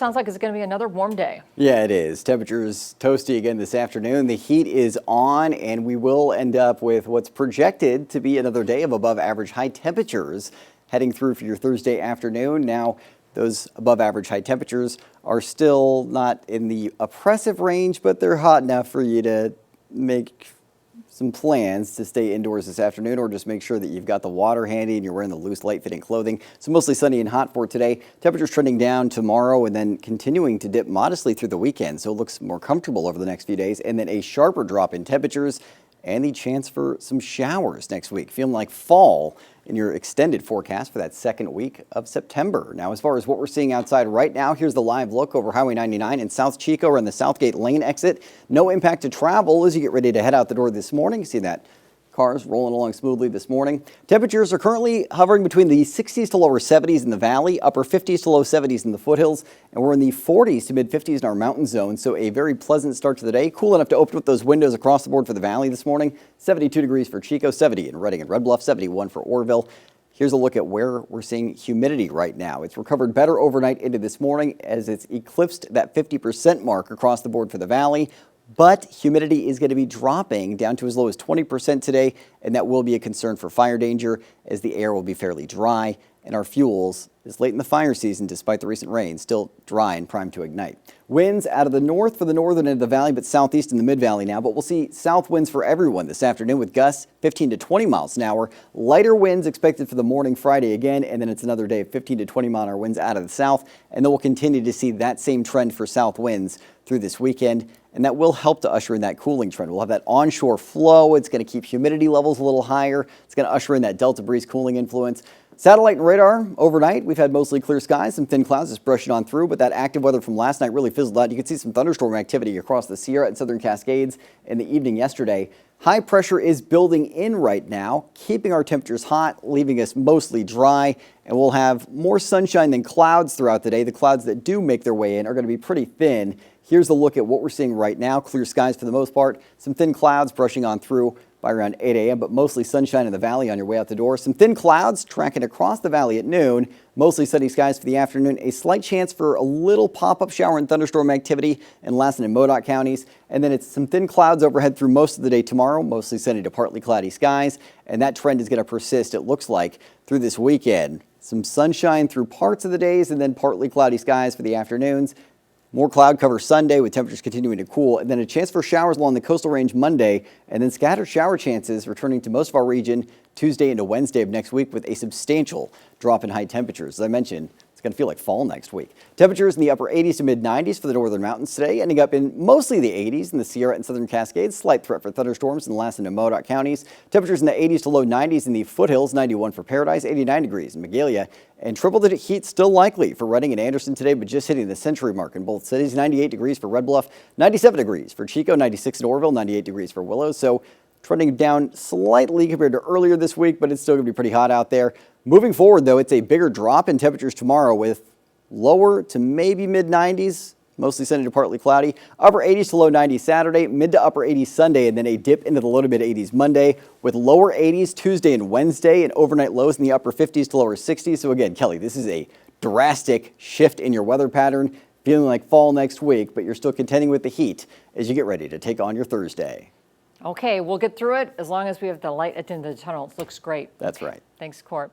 Sounds like it's going to be another warm day. Yeah, it is. Temperatures toasty again this afternoon. The heat is on, and we will end up with what's projected to be another day of above average high temperatures heading through for your Thursday afternoon. Now, those above average high temperatures are still not in the oppressive range, but they're hot enough for you to make some plans to stay indoors this afternoon, or just make sure that you've got the water handy and you're wearing the loose, light-fitting clothing. So mostly sunny and hot for today. Temperatures trending down tomorrow and then continuing to dip modestly through the weekend. So it looks more comfortable over the next few days, and then a sharper drop in temperatures and the chance for some showers next week. Feeling like fall in your extended forecast for that second week of September. Now, as far as what we're seeing outside right now, here's the live look over Highway 99 in South Chico or in the Southgate Lane exit. No impact to travel as you get ready to head out the door this morning. You see that cars rolling along smoothly this morning. Temperatures are currently hovering between the 60s to lower 70s in the valley, upper 50s to low 70s in the foothills, and we're in the 40s to mid 50s in our mountain zone. So a very pleasant start to the day. Cool enough to open up those windows across the board for the valley this morning. 72 degrees for Chico, 70 in Redding and Red Bluff, 71 for Orrville. Here's a look at where we're seeing humidity right now. It's recovered better overnight into this morning as it's eclipsed that 50% mark across the board for the valley. But humidity is going to be dropping down to as low as 20% today, and that will be a concern for fire danger as the air will be fairly dry, and our fuels is late in the fire season despite the recent rain, still dry and primed to ignite. Winds out of the north for the northern end of the valley, but southeast in the mid-valley now. But we'll see south winds for everyone this afternoon with gusts 15 to 20 miles an hour. Lighter winds expected for the morning Friday again, and then it's another day of 15 to 20 mile an hour winds out of the south. And then we'll continue to see that same trend for south winds through this weekend. And that will help to usher in that cooling trend. We'll have that onshore flow. It's going to keep humidity levels a little higher. It's going to usher in that Delta breeze cooling influence. Satellite and radar overnight, we've had mostly clear skies, some thin clouds just brushing on through, but that active weather from last night really fizzled out. You can see some thunderstorm activity across the Sierra and Southern Cascades in the evening yesterday. High pressure is building in right now, keeping our temperatures hot, leaving us mostly dry, and we'll have more sunshine than clouds throughout the day. The clouds that do make their way in are going to be pretty thin. Here's a look at what we're seeing right now. Clear skies for the most part, some thin clouds brushing on through by around 8 a.m., but mostly sunshine in the valley on your way out the door. Some thin clouds tracking across the valley at noon. Mostly sunny skies for the afternoon. A slight chance for a little pop-up shower and thunderstorm activity in Lassen and Modoc counties. And then it's some thin clouds overhead through most of the day tomorrow. Mostly sunny to partly cloudy skies. And that trend is going to persist, it looks like, through this weekend. Some sunshine through parts of the days and then partly cloudy skies for the afternoons. More cloud cover Sunday with temperatures continuing to cool, and then a chance for showers along the coastal range Monday, and then scattered shower chances returning to most of our region Tuesday into Wednesday of next week with a substantial drop in high temperatures. As I mentioned, it's going to feel like fall next week. Temperatures in the upper 80s to mid 90s for the northern mountains today, ending up in mostly the 80s in the Sierra and Southern Cascades. Slight threat for thunderstorms in Lassen and Modoc counties. Temperatures in the 80s to low 90s in the foothills, 91 for Paradise, 89 degrees in Magalia. And triple-digit heat still likely for Redding and Anderson today, but just hitting the century mark in both cities. 98 degrees for Red Bluff, 97 degrees for Chico, 96 in Orrville, 98 degrees for Willows. So trending down slightly compared to earlier this week, but it's still going to be pretty hot out there. Moving forward, though, it's a bigger drop in temperatures tomorrow with lower to maybe mid-90s, mostly sunny to partly cloudy. Upper 80s to low 90s Saturday, mid to upper 80s Sunday, and then a dip into the low to mid 80s Monday, with lower 80s Tuesday and Wednesday, and overnight lows in the upper 50s to lower 60s. So again, Kelly, this is a drastic shift in your weather pattern, feeling like fall next week, but you're still contending with the heat as you get ready to take on your Thursday. Okay, we'll get through it as long as we have the light at the end of the tunnel. It looks great. That's right. Thanks, Court.